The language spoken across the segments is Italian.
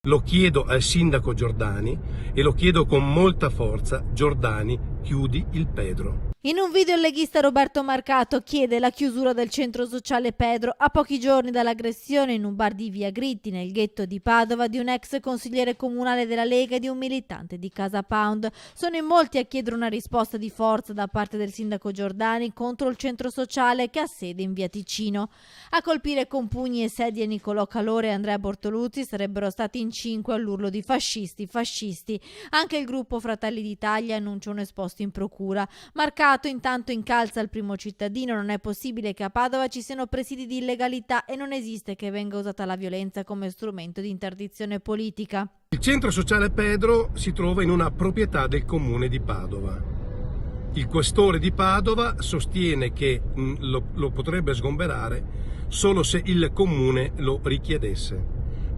Lo chiedo al sindaco Giordani e lo chiedo con molta forza: Giordani, chiudi il Pedro. In un video il leghista Roberto Marcato chiede la chiusura del centro sociale Pedro a pochi giorni dall'aggressione in un bar di Via Gritti, nel ghetto di Padova, di un ex consigliere comunale della Lega e di un militante di Casa Pound. Sono in molti a chiedere una risposta di forza da parte del sindaco Giordani contro il centro sociale che ha sede in Via Ticino. A colpire con pugni e sedie Nicolò Calore e Andrea Bortoluzzi sarebbero stati in 5 all'urlo di fascisti, fascisti. Anche il gruppo Fratelli d'Italia annuncia un esposto in procura. Marcato intanto incalza il primo cittadino: non è possibile che a Padova ci siano presidi di illegalità e non esiste che venga usata la violenza come strumento di interdizione politica. Il centro sociale Pedro si trova in una proprietà del comune di Padova. Il questore di Padova sostiene che lo potrebbe sgomberare solo se il comune lo richiedesse.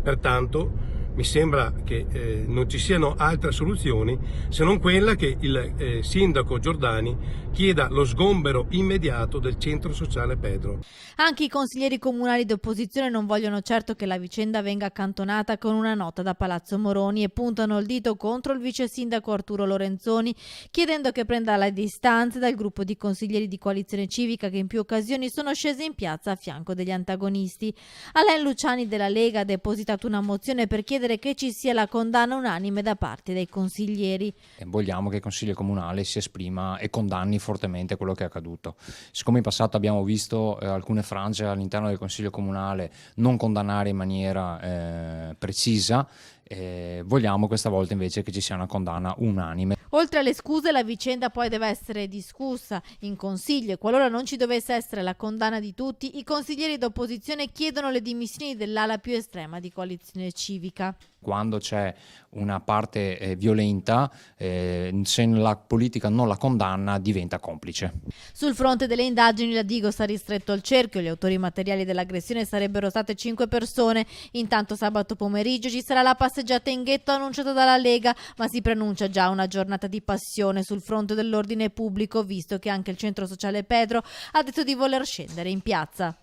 Pertanto mi sembra che non ci siano altre soluzioni se non quella che il sindaco Giordani chieda lo sgombero immediato del centro sociale Pedro. Anche i consiglieri comunali d'opposizione non vogliono certo che la vicenda venga accantonata con una nota da Palazzo Moroni e puntano il dito contro il vice sindaco Arturo Lorenzoni, chiedendo che prenda le distanze dal gruppo di consiglieri di Coalizione Civica che in più occasioni sono scesi in piazza a fianco degli antagonisti. Alain Luciani della Lega ha depositato una mozione per chiedere che ci sia la condanna unanime da parte dei consiglieri. Vogliamo che il Consiglio Comunale si esprima e condanni fortemente quello che è accaduto. Siccome in passato abbiamo visto alcune frange all'interno del Consiglio Comunale non condannare in maniera precisa, vogliamo questa volta invece che ci sia una condanna unanime. Oltre alle scuse, la vicenda poi deve essere discussa in Consiglio e qualora non ci dovesse essere la condanna di tutti, i consiglieri d'opposizione chiedono le dimissioni dell'ala più estrema di Coalizione Civica. Quando c'è una parte violenta, se la politica non la condanna, diventa complice. Sul fronte delle indagini la Digos ha ristretto il cerchio. Gli autori materiali dell'aggressione sarebbero state 5 persone. Intanto sabato pomeriggio ci sarà la passeggiata in ghetto annunciata dalla Lega, ma si preannuncia già una giornata di passione sul fronte dell'ordine pubblico, visto che anche il centro sociale Pedro ha detto di voler scendere in piazza.